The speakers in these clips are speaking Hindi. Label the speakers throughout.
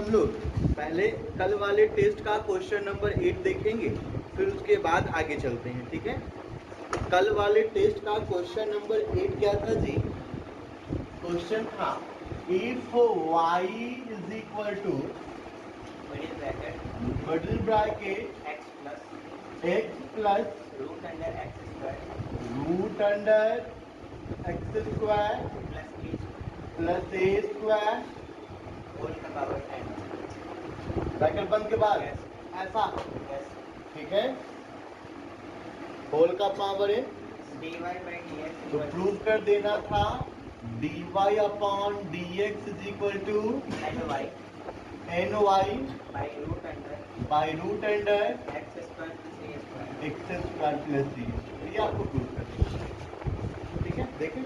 Speaker 1: लोग पहले कल वाले टेस्ट का क्वेश्चन नंबर 8 देखेंगे, फिर उसके बाद आगे चलते हैं, ठीक है। कल वाले टेस्ट का क्वेश्चन नंबर 8 क्या था जी? क्वेश्चन था if y is equal to middle bracket x plus root under x square plus a square bracket बंद के बाद ऐसा, ठीक है। होल का पावर है तो प्रूव कर देना था dy upon dx is equal to ny by root under x square plus c. ये आपको प्रूव कर देना, ठीक है। देखें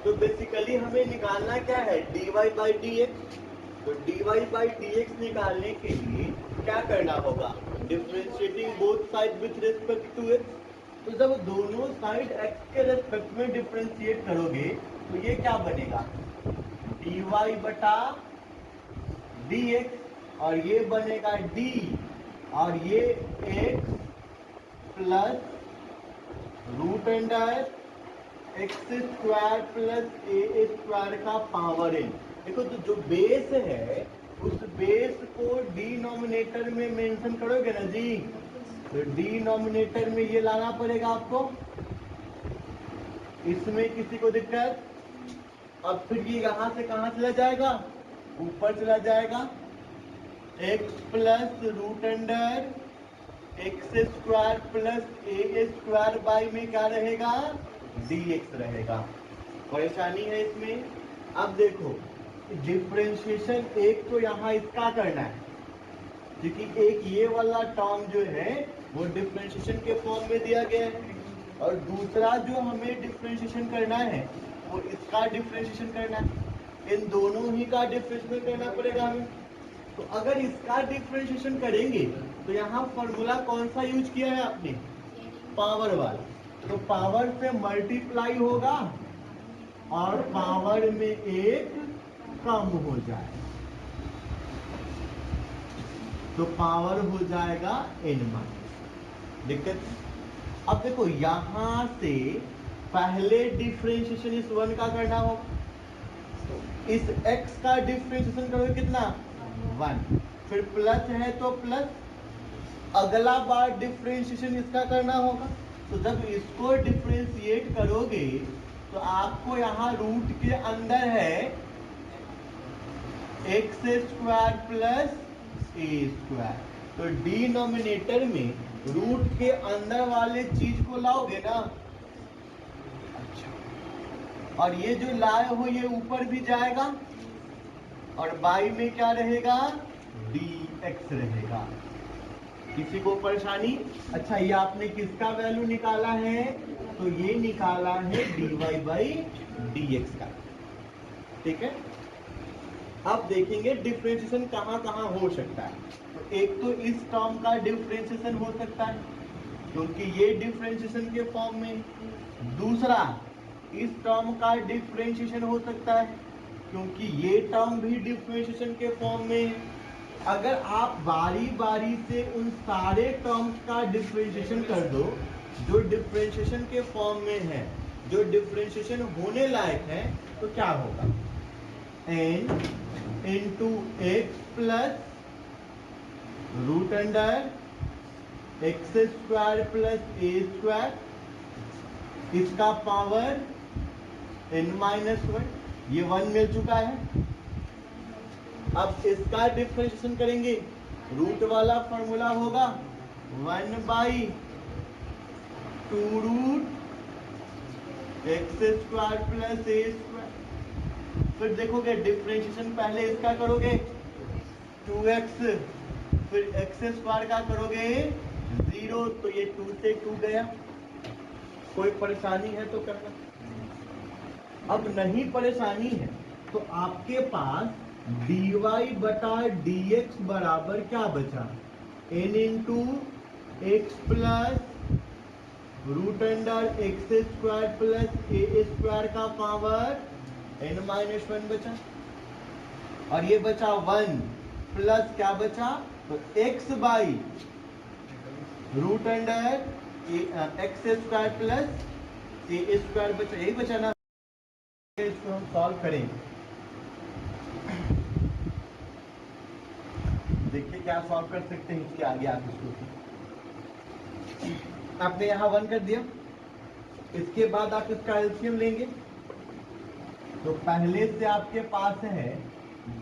Speaker 1: तो बेसिकली हमें निकालना क्या है, dy बाई dx। तो dy बाई dx निकालने के लिए क्या करना होगा, differentiating both side with respect to x। तो जब दोनों साइड x के रेस्पेक्ट में डिफरेंशिएट करोगे तो ये क्या बनेगा, dy बटा dx, और ये बनेगा d, और ये x plus root under x square plus a square का पावर है। देखो तो जो बेस है उस बेस को डिनोमिनेटर में मेंशन करोगे ना जी, तो डिनोमिनेटर में ये लाना पड़ेगा आपको। इसमें किसी को दिक्कत? अब फिर ये यहां से कहां चला जाएगा, ऊपर चला जाएगा। X plus root under x square plus a square by में क्या रहेगा, dx रहेगा। परेशानी है इसमें। अब देखो डिफरेंशिएशन एक तो यहाँ इसका करना है, क्योंकि एक ये वाला टर्म जो है वो डिफरेंशिएशन के फॉर्म में दिया गया है, और दूसरा जो हमें डिफरेंशिएशन करना है वो इसका डिफरेंशिएशन करना है। इन दोनों ही का डिफरेंशिएशन करना पड़ेगा हमें। तो अगर इसका डिफरेंशिएशन करेंगे तो यहाँ फॉर्मूला कौन सा यूज किया है आपने, पावर वाला। तो पावर से मल्टीप्लाई होगा और पावर में एक कम हो जाएगा, तो पावर हो जाएगा n-। दिक्कत? अब देखो यहां से पहले डिफरेंशिएशन इस वन का करना होगा, इस x का डिफरेंशिएशन करोगे कितना, 1, फिर प्लस है तो प्लस, अगला बार डिफरेंशिएशन इसका करना होगा। तो जब इसको डिफरेंशिएट करोगे तो आपको यहाँ रूट के अंदर है x square plus a square, तो डिनोमिनेटर में रूट के अंदर वाले चीज को लाओगे ना। अच्छा, और ये जो लाए हो ये ऊपर भी जाएगा, और बाई में क्या रहेगा, dx रहेगा। किसी को परेशानी? अच्छा, ये आपने किसका वैल्यू निकाला है, तो ये निकाला है dy बाई dx का, ठीक है। अब देखेंगे डिफरेंशिएशन कहां कहां हो सकता है। तो एक तो इस टर्म का डिफरेंशिएशन हो सकता है क्योंकि ये डिफरेंशिएशन के फॉर्म में। दूसरा, इस टर्म का डिफरेंशिएशन हो सकता है क्योंकि ये टर्म भी डिफरेंशिएशन के फॉर्म में। अगर आप बारी बारी से उन सारे टर्म्स का डिफरेंशिएशन कर दो जो डिफरेंशिएशन के फॉर्म में है, जो डिफरेंशिएशन होने लायक है, तो क्या होगा, n into x plus root under x square plus a square, इसका पावर n-1, ये 1 मिल चुका है। अब इसका डिफरेंशिएशन करेंगे, रूट वाला फॉर्मूला होगा 1 by 2 root x square plus a square. फिर देखोगे डिफरेंशिएशन पहले इसका करोगे 2x, फिर एक्स स्क्वायर का करोगे 0, तो ये 2 से 2 गया। कोई परेशानी है तो करना। अब नहीं परेशानी है तो आपके पास dy बटा dx बराबर क्या बचा, n into x plus root under x square plus a square का पावर n-1 बचा। और ये बचा 1 प्लस क्या बचा, तो x by root under x square plus a square बचा, यही बचा ना। इसको हम सॉल्व करेंगे, देखिए क्या सॉल्व कर सकते हैं इसके आगे आप इसको। आपने यहाँ 1 कर दिया, इसके बाद आप इसका एलसीएम लेंगे, तो पहले से आपके पास है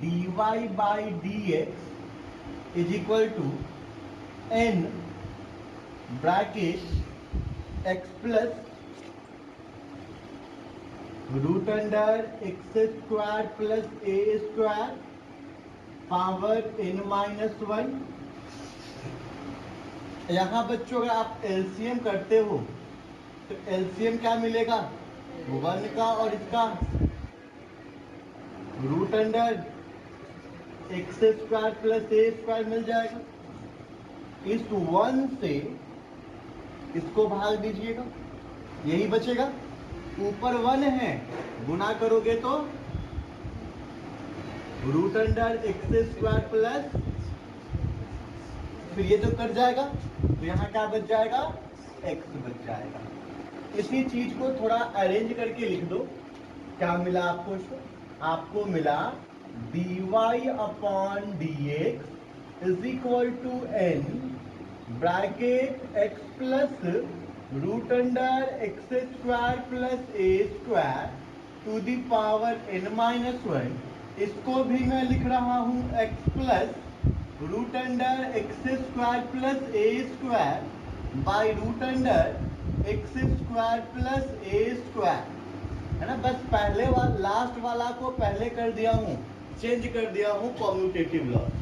Speaker 1: dy by d x is equal to n bracket x plus root under x square plus a square power n minus 1। यहां बच्चों अगर आप एलसीएम करते हो तो एलसीएम क्या मिलेगा, 1 का और इसका root under x square plus a square मिल जाएगा। इस 1 से इसको भाग दीजिएगा, यही बचेगा। ऊपर 1 है, गुना करोगे तो root under x square plus, फिर ये तो कट जाएगा, तो यहाँ क्या बच जाएगा, x बच जाएगा। इसी चीज को थोड़ा अरेंज करके लिख दो, क्या मिला आपको, इसको आपको मिला dy upon dx is equal to n bracket x plus root under x square plus a square to the power n minus 1। इसको भी मैं लिख रहा हूं x plus root under x square plus a square by root under x square plus a square, है ना। बस पहले लास्ट वाला को पहले कर दिया हूं, चेंज कर दिया हूं कॉम्यूटेटिव लॉस।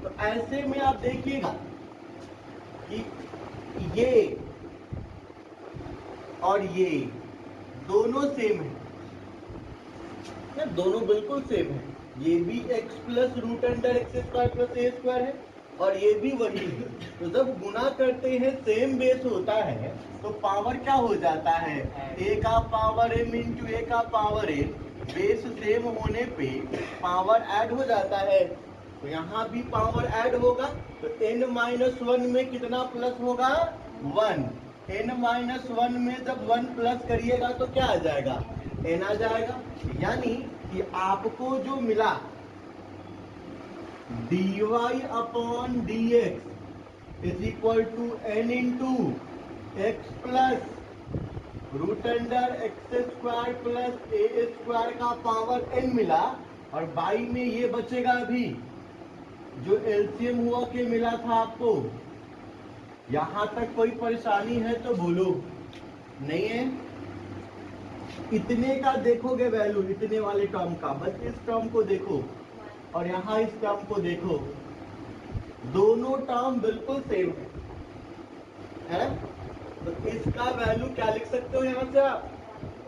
Speaker 1: तो ऐसे में आप देखिएगा कि ये और ये दोनों सेम है, दोनों बिल्कुल सेम है। ये भी x plus root under x square plus a square है और ये भी वही है। तो जब गुना करते हैं सेम बेस होता है तो पावर क्या हो जाता है, a का पावर m इंटू ए का पावर m। बेस सेम होने पे पावर ऐड हो जाता है, तो यहाँ भी पावर ऐड होगा। तो n माइनस 1 में कितना प्लस होगा, 1। n माइनस 1 में जब 1 प्लस करिएगा तो क्या आ जाएगा, n आ जाएगा। यानी कि आपको जो मिला dy upon dx is equal to n into x plus root under x square plus a square का पावर n मिला, और बाई में ये बचेगा अभी जो एलसीएम हुआ के मिला था आपको। यहां तक कोई परेशानी है तो बोलो, नहीं है। इतने का देखोगे वैल्यू, इतने वाले टर्म का, बस इस टर्म को देखो और यहाँ इस टर्म को देखो, दोनों टर्म बिल्कुल सेम है। तो इसका वैल्यू क्या लिख सकते हो, यहाँ से आप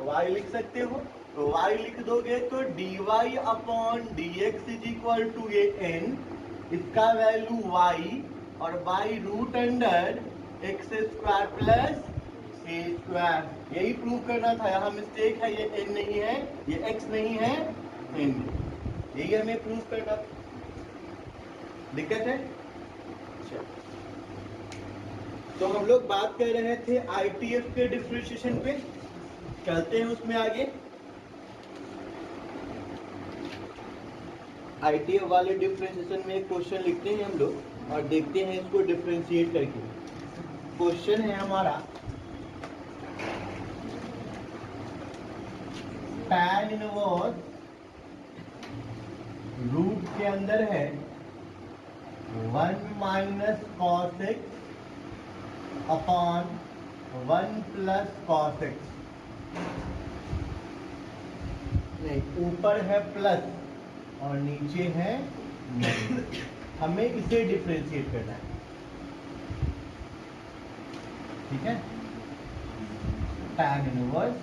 Speaker 1: y लिख सकते हो। तो y लिख दोगे तो dy upon dx is equal to ये n, इसका वैल्यू y और by root under x square plus a square. यही प्रूव करना था, यहाँ मिस्टेक है, ये n नहीं है, ये x नहीं है, n। यही हमें प्रूव करना था, दिक्कत है। तो हम लोग बात कर रहे थे ITF के डिफरेंशिएशन पे, चलते हैं उसमें आगे। ITF वाले डिफरेंशिएशन में एक क्वेश्चन लिखते हैं हम लोग और देखते हैं इसको डिफरेंशिएट करके। क्वेश्चन है हमारा tan इनवर्स रूट के अंदर है 1 minus cos x upon 1 plus cos x. नहीं, ऊपर है प्लस और नीचे है माइनस। हमें इसे डिफरेंशिएट करना है, ठीक है। tan इनवर्स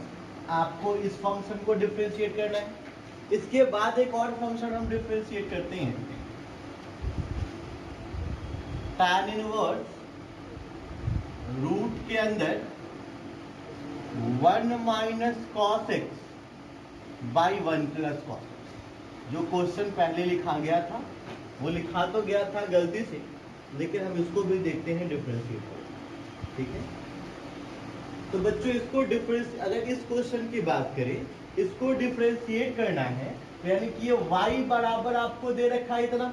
Speaker 1: आपको इस फंक्शन को डिफरेंशिएट करना है। इसके बाद एक और फंक्शन हम डिफरेंशिएट करते हैं, tan इनवर्स रूट के अंदर 1 minus cos x by 1 plus cos. जो क्वेश्चन पहले लिखा गया था वो लिखा तो गया था गलती से, लेकिन हम इसको भी देखते हैं डिफरेंशिएट करके, ठीक है। तो बच्चों इसको अगर इस क्वेश्चन की बात करें, इसको डिफरेंशिएट करना है, तो यानी कि ये y बराबर आपको दे रखा है इतना,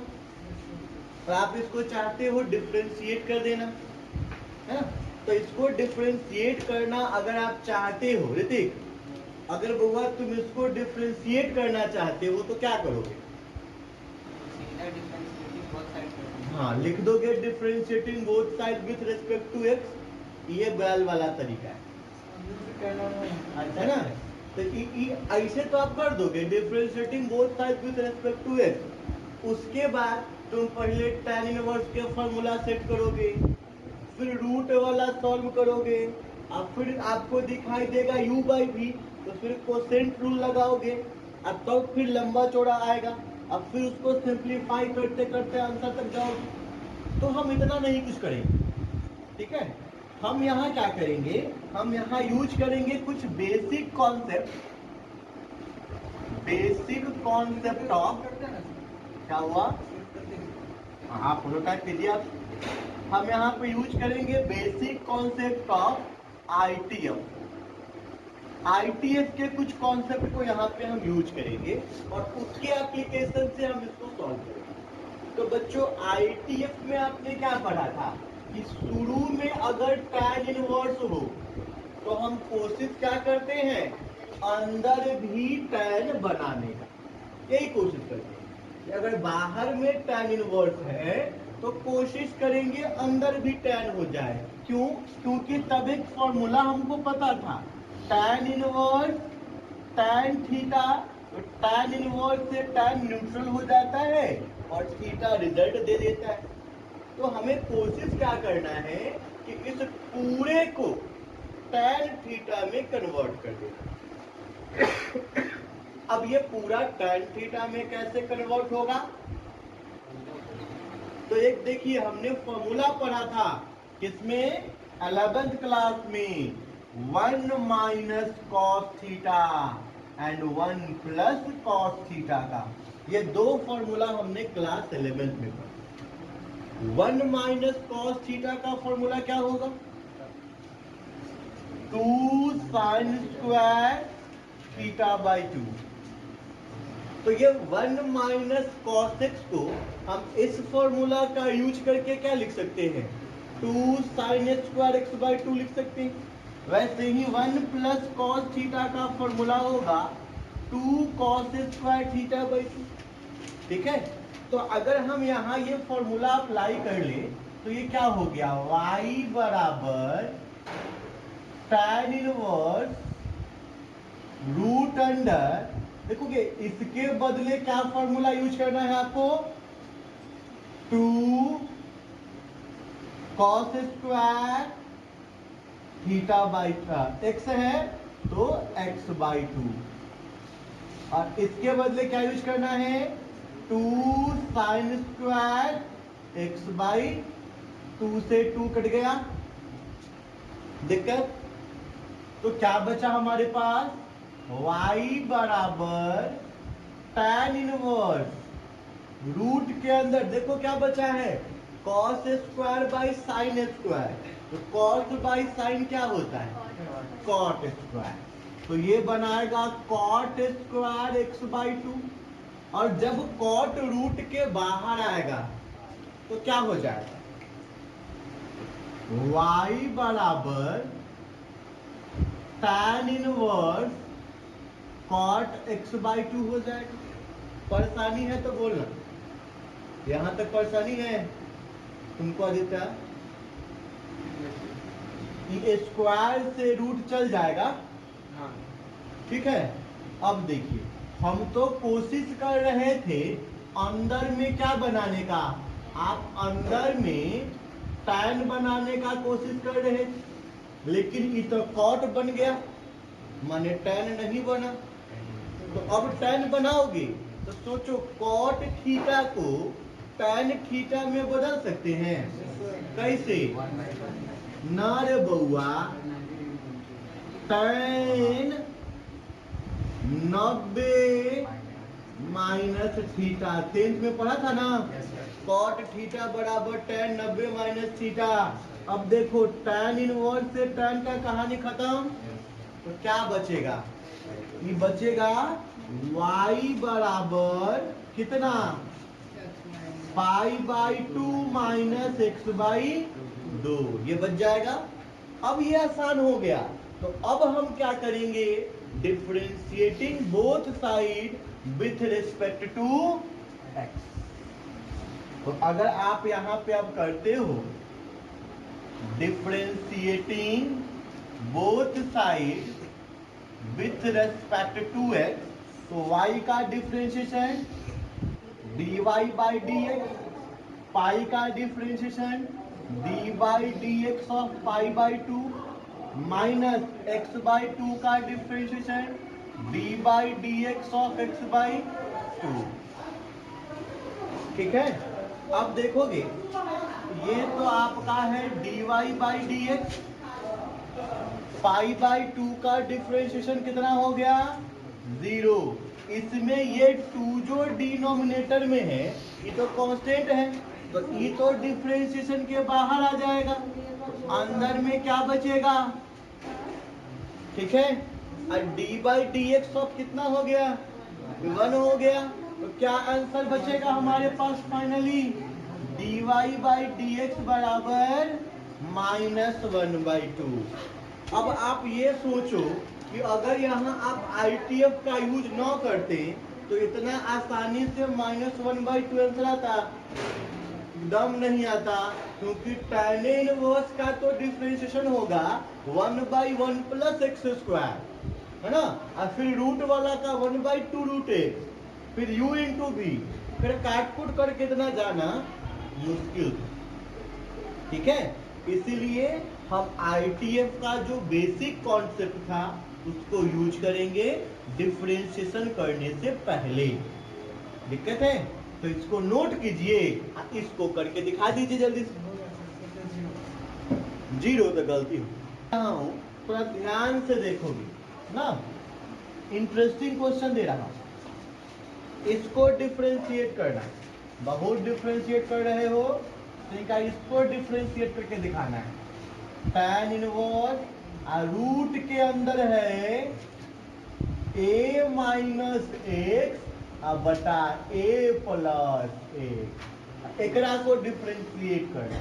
Speaker 1: और आप इसको चाहते हो डिफरेंशिएट कर देना, है ना। तो इसको डिफरेंशिएट करना अगर आप चाहते हो ऋतिक, अगर बउआ तुम इसको डिफरेंशिएट करना चाहते हो तो क्या करोगे? हाँ, लिख दोगे differentiating both side with respect to x। ये बैल वाला तरीका है, अच्छा ना। तो ऐसे तो आप कर दोगे differentiating both side with respect to x। उसके बाद तुम पहले tan इनवर्स के फॉर्मूला सेट करोगे, फिर रूट वाला सॉल्व करोगे, अब फिर आपको दिखाई देगा u/v, तो फिर कोसेंट रूल लगाओगे, अब तो फिर लंबा चौड़ा आएगा, अब फिर उसको सिंप्लीफाई करते करते आंसर तक जाओगे। तो हम इतना नहीं कुछ करेंगे, ठीक है। हम यहाँ क्या करेंगे, हम यहाँ यूज करेंगे कुछ बेसिक कॉन्सेप्ट ऑफ, क्या हुआ, हाँ प्रोटोटाइप कीजिए। हम यहाँ पे यूज करेंगे बेसिक कॉन्सेप्ट ऑफ आईटीएफ के कुछ कॉन्सेप्ट को यहाँ पे हम यूज करेंगे और उसके एप्लीकेशन से हम इसको सॉल्व करेंगे। तो बच्चों आईटीएफ में आपने क्या पढ़ा था कि शुरू में अगर tan इनवर्स हो तो हम कोशिश क्या करते हैं, अंदर भी tan बनाने का, यही कोशिश करते हैं। अगर बाहर में tan इनवर्स है तो कोशिश करेंगे अंदर भी tan हो जाए। क्यों? क्योंकि तब एक फॉर्मूला हमको पता था, tan इनवर्स tan थीटा, तो tan इनवर्स से tan न्यूट्रल हो जाता है और थीटा रिजल्ट दे देता है। तो हमें कोशिश क्या करना है कि इस पूरे को tan थीटा में कन्वर्ट कर देना। अब ये पूरा tan थीटा में कैसे कन्वर्ट होगा, तो एक देखिए हमने फॉर्मूला पढ़ा था किसमें, 11th क्लास में, 1 minus cos theta and 1 plus cos theta का। ये दो फॉर्मूला हमने क्लास 11th में पढ़ा। 1 माइनस कॉस थीटा का फॉर्मूला क्या होगा, 2 साइन स्क्वायर थीटा बाई 2। तो ये 1 माइनस कॉस एक्स को हम इस फॉर्मूला का यूज करके क्या लिख सकते हैं, 2 साइन स्क्वायर एक्स बाई 2 लिख सकते हैं। वैसे ही 1 प्लस कॉस थीटा का फॉर्मूला होगा 2 कॉस स्क्वायर थीटा बाई 2, ठीक है। तो अगर हम यहाँ ये फॉर्मूला अप्लाई कर ले तो ये क्या हो गया, y बराबर tan इनवर्स रूट अंडर, देखोगे इसके बदले क्या फॉर्मूला यूज करना है आपको, 2 cos square theta by x है तो x बाई 2, और इसके बदले क्या यूज करना है, 2 साइन स्क्वायर एक्स बाई 2 से 2 कट गया, दिक्कत। तो क्या बचा हमारे पास, y बराबर tan इनवर्स रूट के अंदर देखो क्या बचा है, cos square by sine square. तो cos बाई साइन क्या होता है, cot स्क्वायर। तो ये बनाएगा cot स्क्वायर एक्स बाई 2, और जब cot रूट के बाहर आएगा तो क्या हो जाएगा, y बराबर tan inverse cot x by 2 हो जाएगा। परेशानी है तो बोलना, यहां तक परेशानी है तुमको आदित्य, कि स्क्वायर से रूट चल जाएगा, ठीक है। अब देखिए हम तो कोशिश कर रहे थे अंदर में क्या बनाने का, आप अंदर में tan बनाने का कोशिश कर रहे थे, लेकिन ये तो cot बन गया, माने tan नहीं बना। तो अब tan बनाओगे तो सोचो cot थीटा को tan थीटा में बदल सकते हैं, कैसे, ना रे बउआ, tan 90 माइनस थीटा। 10th में पढ़ा था ना, कॉट थीटा बराबर tan 90 माइनस थीटा। अब देखो tan इनवर्स से tan का कहानी खत्म, तो क्या बचेगा? ये बचेगा y बराबर कितना, पाई बाई 2 माइनस एक्स बाई 2, ये बच जाएगा। अब ये आसान हो गया, तो अब हम क्या करेंगे, differentiating both side with respect to x. तो अगर आप यहां पे अब करते हो differentiating both side with respect to x, तो y का differentiation dy by dx, pi का differentiation dy by dx of pi by 2 minus x by 2 का differentiation dy by dx of x by 2। ठीक है, अब देखोगे ये तो आपका है dy by dx, pi by 2 का डिफरेंशिएशन कितना हो गया, 0। इसमें ये 2 जो डिनोमिनेटर में है ये तो कांस्टेंट है, तो ये तो डिफरेंशिएशन के बाहर आ जाएगा, तो अंदर में क्या बचेगा, ठीक है। और dy बाई dx ऑफ कितना हो गया, 1 हो गया, तो क्या आंसर बचेगा हमारे पास फाइनली, dy बाई dx बराबर -1/2। अब आप ये सोचो कि अगर यहाँ आप ITF का यूज न करते तो इतना आसानी से -1/2 आंसर आता, एकदम नहीं आता, क्योंकि tan इनवर्स का तो डिफरेंशिएशन होगा 1/1 प्लस एक्स स्क्वायर, है ना, और फिर रूट वाला का 1/2 रूट एक्स, फिर u इंटू बी, फिर काटकुट करके इतना जाना मुश्किल, ठीक है। इसीलिए हम ITF का जो बेसिक कॉन्सेप्ट था उसको यूज करेंगे डिफरेंशिएशन करने से पहले। दिक्कत है तो इसको नोट कीजिए, इसको करके दिखा दीजिए जल्दी से। 0 तो गलती हो, थोड़ा ध्यान से देखोगे ना, इंटरेस्टिंग क्वेश्चन दे रहा हूं, इसको डिफरेंशिएट करना, बहुत डिफरेंशिएट कर रहे हो तो इनका इसको डिफरेंशिएट करके दिखाना है। tan इनवर्स रूट के अंदर है a माइनस एक्स बटा a प्लस एक्स, एकरा को डिफरेंशिएट करना,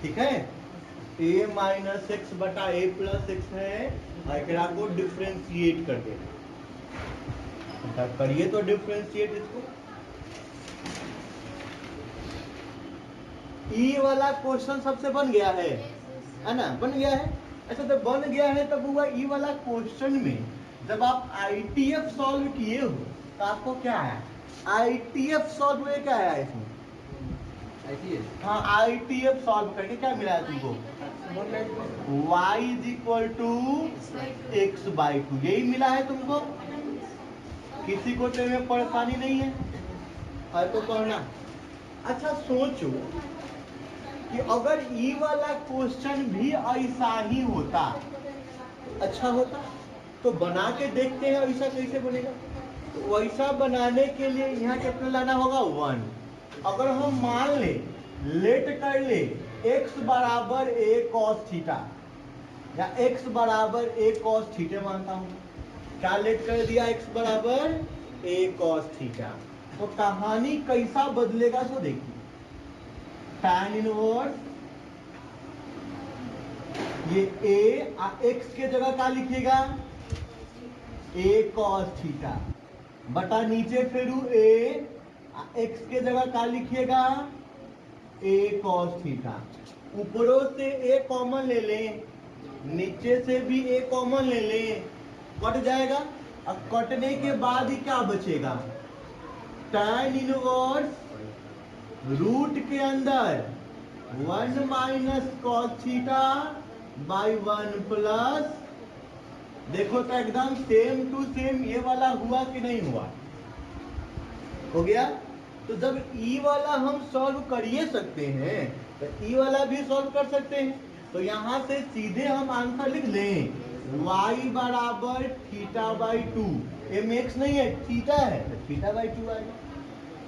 Speaker 1: ठीक है। a माइनस एक्स बटा a प्लस एक्स है, एकरा को डिफरेंशिएट कर देना, करिए तो डिफरेंशिएट इसको। ई वाला क्वेश्चन सबसे बन गया है ना, बन गया है। अच्छा तो बन गया है तब हुआ ई वाला क्वेश्चन में जब आप ITF सॉल्व किए हो तो आपको क्या आया, ITF सॉल्व हुए क्या आया इसमें, हाँ ITF सॉल्व करके क्या मिला है तुमको, y is equal to x/2, यही मिला है तुमको, किसी को तो में परेशानी नहीं है तो कहना। अच्छा सोचो कि अगर ई वाला क्वेश्चन भी ऐसा ही होता, अच्छा होता, तो बना के देखते हैं ऐसा कैसे बनेगा। तो वैसा बनाने के लिए यहाँ कितना लाना होगा, 1। अगर हम मान ले, लेट कर ले x बराबर a cos थीटा, या x बराबर a cos थीटा मानता हूँ, क्या लेट कर दिया, x बराबर a cos थीटा, तो कहानी कैसा बदलेगा सो देखिए। tan इनवर्स ये a x के जगह क्या लिखिएगा, a cos थीटा, बटा नीचे फिर a x के जगह क्या लिखिएगा, a cos थीटा, ऊपरों से a कॉमन ले लें, नीचे से भी a कॉमन ले लें, कट जाएगा। अब कटने के बाद ही क्या बचेगा, tan इनवर्स रूट के अंदर 1 minus cos theta by 1 plus, देखो तो एकदम सेम टू सेम ये वाला हुआ कि नहीं हुआ, हो गया। तो जब ई वाला हम सॉल्व करिए सकते हैं तो ई वाला भी सॉल्व कर सकते हैं, तो यहाँ से सीधे हम आंसर लिख लें y बराबर थीटा बाई 2, एम एक्स नहीं है थीटा है तो थीटा बाई 2 आएगा।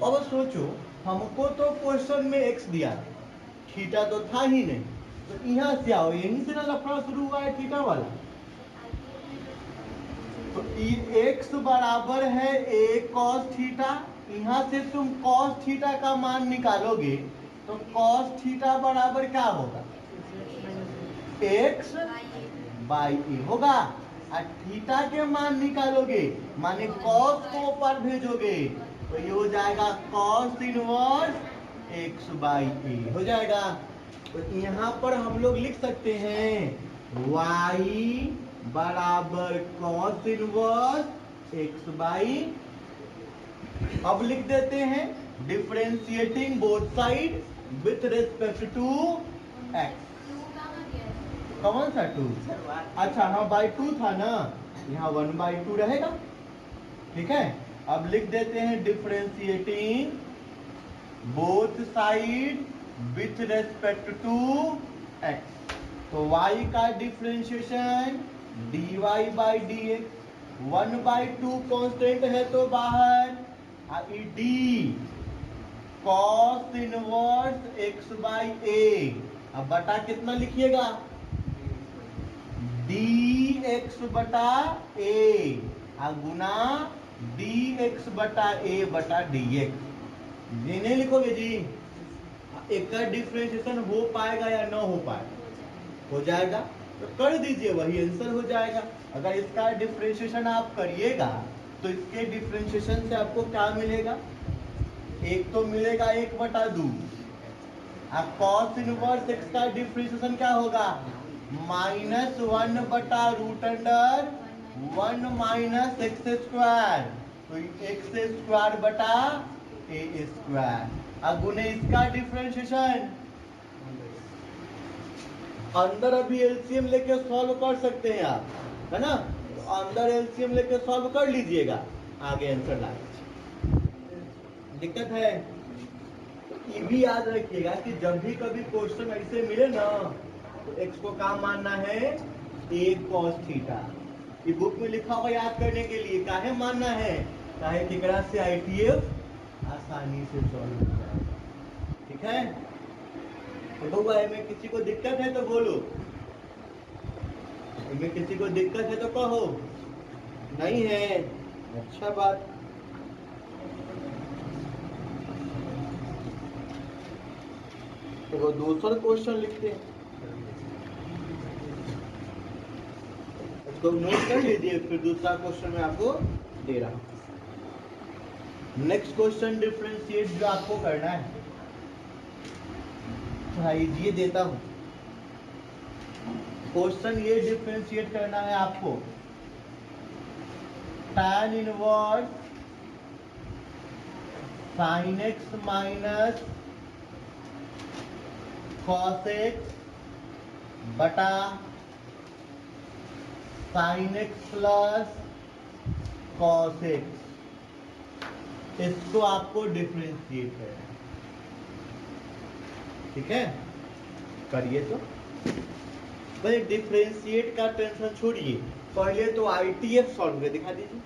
Speaker 1: अब सोचो हमको तो क्वेश्चन में x दिया थीटा तो था ही नहीं, तो यहाँ से आओ यहीं से ना लफड़ा शुरू हुआ है थीटा वाला। तो x बराबर है a cos थीटा, यहाँ से तुम cos थीटा का मान निकालोगे तो cos थीटा बराबर क्या होगा x बाई ए होगा, और थीटा के मान निकालोगे माने cos को ऊपर भेजोगे तो ये हो जाएगा cos इनवर्स x बाई ए हो जाएगा। तो यहाँ पर हम लोग लिख सकते हैं y बराबर cos इनवर्स x बाई, अब लिख देते हैं differentiating both side with respect to x। कौन सा 2? अच्छा हाँ बाई 2 था ना, यहाँ 1/2 रहेगा। ठीक है, अब लिख देते हैं differentiating both side with respect to x। तो y का differentiation dy by dx, 1/2 constant है तो बाहर d cos inverse x by a, अब बटा कितना लिखिएगा dx बटा a गुना dx बटा a बटा dx। ये नहीं लिखोगे जी, एक का डिफरेंशिएशन हो पाएगा या ना हो पाएगा? हो जाएगा, तो कर दीजिए वही आंसर हो जाएगा। अगर इसका डिफरेंशिएशन आप करिएगा तो इसके डिफरेंशिएशन से आपको क्या मिलेगा, एक तो मिलेगा 1/2, अब cos इनवर्स x का डिफरेंशिएशन क्या होगा -1/√1 माइनस x स्क्वायर, तो x स्क्वायर बटा a स्क्वायर। अब गुने इसका डिफरेंशिएशन अंदर अभी एलसीएम लेके सॉल्व कर सकते हैं आप, है ना, तो अंदर एलसीएम लेके सॉल्व कर लीजिएगा, आगे आंसर लाइए। दिक्कत है तो ये भी याद रखिएगा कि जब भी कभी क्वेश्चन ऐसे मिले ना तो x को क्या मानना है a cos थीटा। ये बुक में लिखा हुआ याद करने के लिए काहे मानना है, काहे टिकरा से ITF आसानी से सॉल्व हो जाएगा। ठीक है, तो बउआ में किसी को दिक्कत है तो बोलो, इनमें किसी को दिक्कत है तो कहो, नहीं है अच्छा बात। तो दूसरा क्वेश्चन लिखते हैं, तो नोट कर लीजिए, फिर दूसरा क्वेश्चन मैं आपको दे रहा हूं। नेक्स्ट क्वेश्चन डिफरेंशिएट जो आपको करना है, भाई ये देता हूं क्वेश्चन, ये डिफरेंशिएट करना है आपको tan inverse sin x minus cos x बटा sin x plus cos x, इसको आपको डिफरेंशिएट करना है। ठीक है, करिए। तो भाई डिफरेंशिएट का टेंशन छोड़िए, पहले तो ITF सॉल्व करके दिखा दीजिए।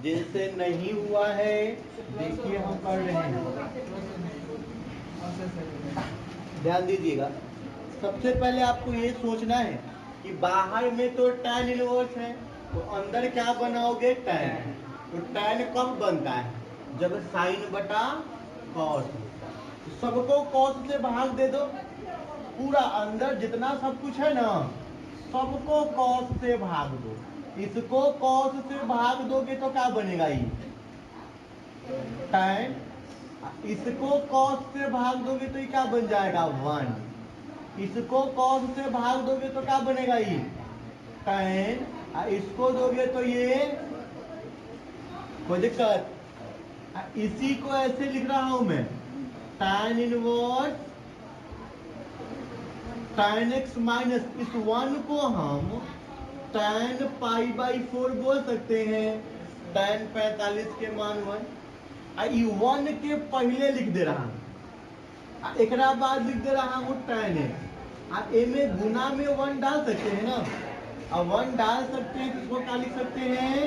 Speaker 1: जिनसे नहीं हुआ है देखिए हम कर रहे हैं, ध्यान दीजिएगा। सबसे पहले आपको ये सोचना है कि बाहर में तो tan इनवर्स है, तो अंदर क्या बनाओगे tan। तो tan कब बनता है, जब sin बटा cos। तो सबको cos से भाग दे दो, पूरा अंदर जितना सब कुछ है ना सबको cos से भाग दो। इसको cos से भाग दोगे तो क्या बनेगा ये tan, इसको cos से भाग दोगे तो ये क्या बन जाएगा 1, इसको cos से भाग दोगे तो क्या बनेगा ये tan, इसको दोगे तो ये कोई दिक्कत। इसी को ऐसे लिख रहा हूं मैं tan inverse tan x minus, इस 1 को हम tan π/4 बोल सकते हैं, tan 45 के मान 1। ये 1 के पहले लिख दे रहा हूं, एक बाद लिख दे रहा हूं tan x, आप ए में गुना में 1 डाल सकते हैं ना, अब 1 डाल सकते हैं, किसको क्या लिख सकते हैं,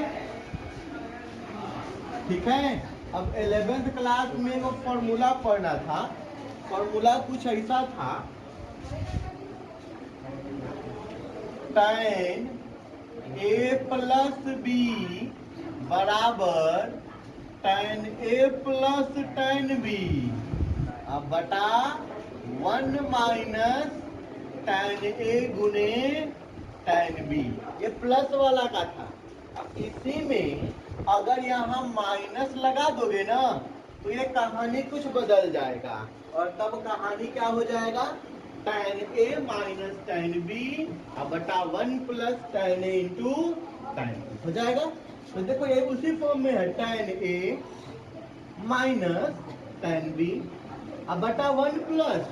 Speaker 1: ठीक है। अब 11th क्लास में वो फॉर्मूला पढ़ना था, फॉर्मूला कुछ ऐसा था, tan a प्लस बी बराबर tan a plus tan b अब बटा 1 माइनस tan a गुने tan b, ये प्लस वाला का था। अब इसी में अगर यहाँ माइनस लगा दोगे ना तो ये कहानी कुछ बदल जाएगा, और तब कहानी क्या हो जाएगा, tan a minus tan b अब बटा 1 plus tan a into tan b हो जाएगा। तो देखो ये उसी फॉर्म में है, tan a minus tan b अब बटा 1 plus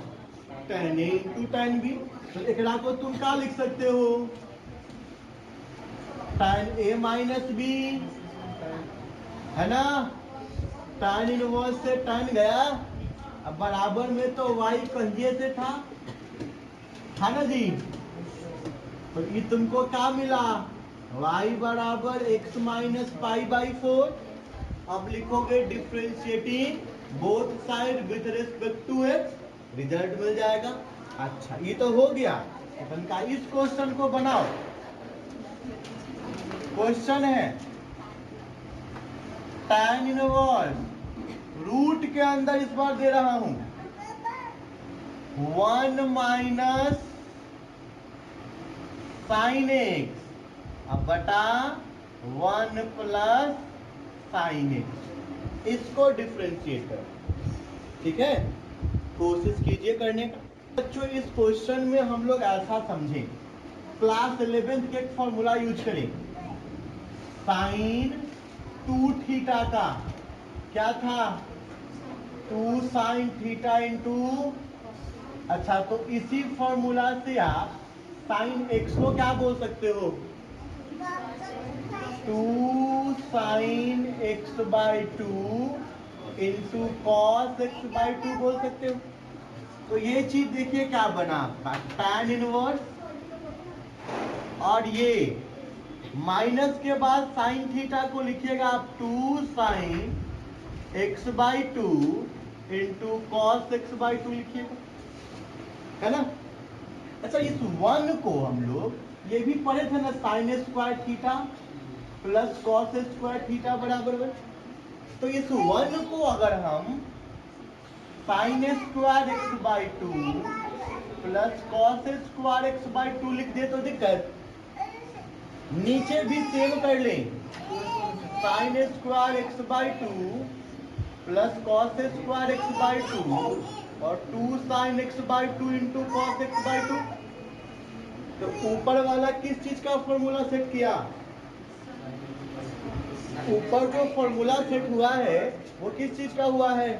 Speaker 1: tan a into tan b। तो एकड़ा को तुम क्या लिख सकते हो, tan a माइनस b है ना, tan इनवर्स से tan गया, अब बराबर में तो y पहिए से था ना जी, तो ये तुमको क्या मिला, y बराबर x माइनस पाई बाई 4। अब लिखोगे differentiating both side with respect to x, result मिल जाएगा। अच्छा ये तो हो गया, अपन का इस क्वेश्चन को बनाओ। क्वेश्चन है tan इनवर्स रूट के अंदर इस बार दे रहा हूं 1 माइनस साइन एक्स अब बटा 1 प्लस साइन एक्स, इसको डिफ्रेंशिएट कर, ठीक है, कोशिश कीजिए करने का। बच्चों इस क्वेश्चन में हम लोग ऐसा समझें, क्लास 11th के एक फॉर्मूला यूज करें, साइन 2 थीटा का क्या था, 2 साइन थीटा इंटू, अच्छा तो इसी फॉर्मूला से आप साइन एक्स को क्या बोल सकते हो, 2 sine x by 2 into cos x by 2 बोल सकते हो। तो ये चीज देखिए क्या बना आपका, tan इनवर्स, और ये माइनस के बाद साइन थीटा को लिखिएगा आप 2 sine x by 2 into cos x by 2 लिखिएगा, है ना। अच्छा इस 1 को हम लोग ये भी पढ़े थे ना, sine square theta plus cos square theta बराबर 1। तो इस 1 को अगर हम sine square x by 2 plus cos square x by 2 लिख दे तो दिक्कत, नीचे भी सेम कर लें, sine square x by 2 plus cos square x by 2 और 2 sine x by 2 into cos x by 2। तो ऊपर वाला किस चीज का फॉर्मूला सेट किया, ऊपर जो फॉर्मूला सेट हुआ है वो किस चीज का हुआ है,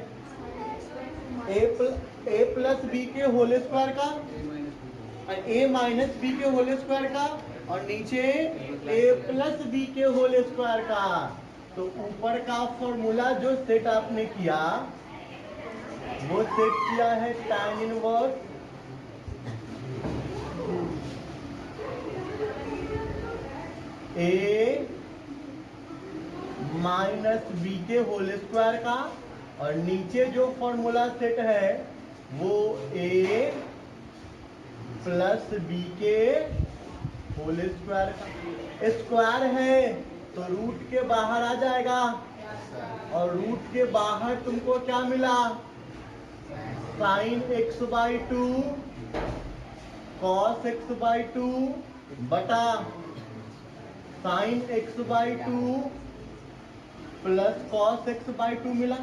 Speaker 1: a प्लस बी के होल स्क्वायर का, a माइनस बी के होल स्क्वायर का, और नीचे a प्लस बी के होल स्क्वायर का। तो ऊपर का फॉर्मूला जो सेट आपने किया वो सेट किया है tan inverse a minus b के होल स्क्वायर का, और नीचे जो फॉर्मूला सेट है वो a प्लस बी के होल स्क्वायर का। स्क्वायर है तो रूट के बाहर आ जाएगा, और रूट के बाहर तुमको क्या मिला, sine x by 2 cos x by 2 बटा sine x by 2 plus cos x by 2 मिला।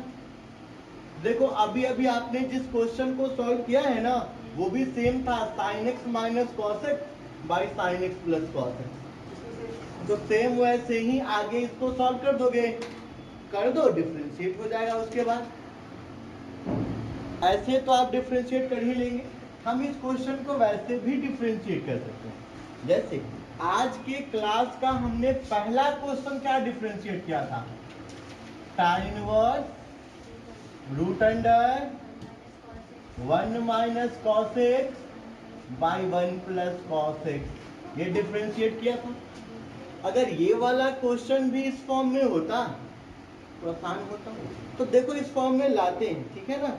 Speaker 1: देखो अभी अभी आपने जिस क्वेश्चन को सॉल्व किया है ना वो भी सेम था, sine x minus cos x by sine x plus cos x. तो सेम वैसे ही आगे इसको सॉल्व कर दोगे, कर दो डिफरेंशिएट हो जाएगा। उसके बाद ऐसे तो आप डिफरेंशिएट कर ही लेंगे, हम इस क्वेश्चन को वैसे भी डिफरेंशिएट कर सकते हैं। जैसे आज के क्लास का हमने पहला क्वेश्चन क्या डिफरेंशिएट किया था, tan inverse root under 1 minus cos x by 1 plus cos x. ये डिफ्रेंशिएट किया था। अगर ये वाला क्वेश्चन भी इस फॉर्म में होता तो आसान होता। तो देखो इस फॉर्म में लाते हैं, ठीक है ना।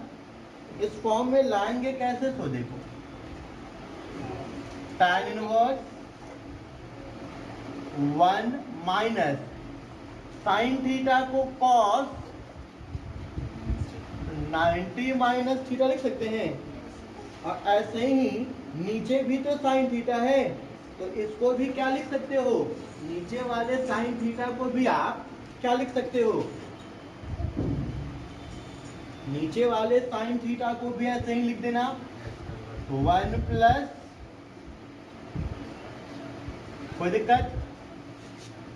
Speaker 1: इस फॉर्म में लाएंगे कैसे, तो देखो tan inverse 1 minus sine theta को कॉस 90 माइनस थीटा लिख सकते हैं। और ऐसे ही नीचे भी तो साइन थीटा है, तो इसको भी क्या लिख सकते हो, नीचे वाले साइन थीटा को भी आप क्या लिख सकते हो, नीचे वाले साइन थीटा को भी ऐसे ही लिख देना 1 प्लस, कोई दिक्कत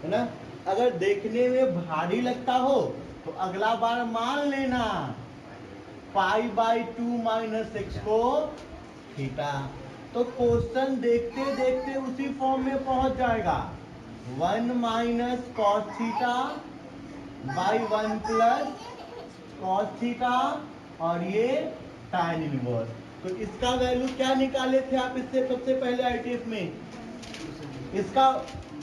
Speaker 1: है ना। अगर देखने में भारी लगता हो तो अगला बार मान लेना पाई बाई 2 माइनस एक्स को थीटा। तो क्वेश्चन देखते देखते उसी फॉर्म में पहुंच जाएगा 1 minus cos theta by 1 plus cos theta और ये tan इनवर्स। तो इसका वैल्यू क्या निकाले थे आप इससे सबसे पहले आईटीएफ में, इसका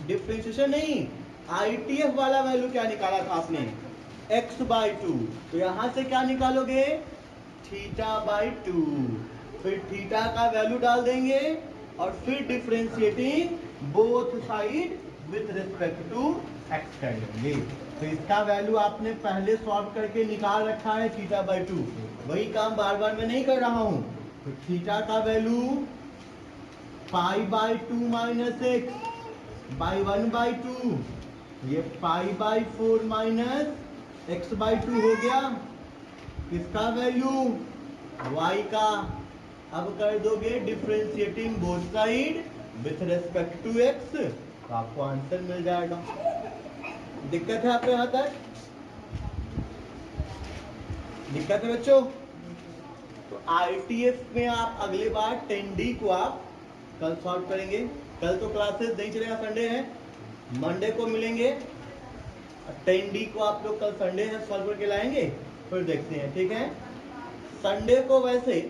Speaker 1: डिफरेंशिएशन नहीं, आईटीएफ वाला वैल्यू क्या निकाला था आपने, x बाई 2। तो यहां से क्या निकालोगे, थीटा बाई 2। फिर थीटा का वैल्यू डाल देंगे और फिर differentiating both side with respect to x कर लेंगे। तो इसका वैल्यू आपने पहले सॉल्व करके निकाल रखा है थीटा बाई 2, वही काम बार बार मैं नहीं कर रहा हूं। तो थीटा का value pi by 2 minus x by 1 by 2, ये pi by 4 minus x by 2 हो गया। इसका वैल्यू y का, अब कर दोगे differentiating both side with respect to x, तो आपको आंसर मिल जाएगा। दिक्कत है आपको यहां तक, दिक्कत है बच्चों। तो आईटीएफ में आप अगले बार 10D को आप कल सॉल्व करेंगे। कल तो क्लासेस नहीं चलेगा, संडे है, मंडे को मिलेंगे। 10D को आप लोग कल संडे है सॉल्व करके लाएंगे, फिर देखते हैं, ठीक है। संडे को वैसे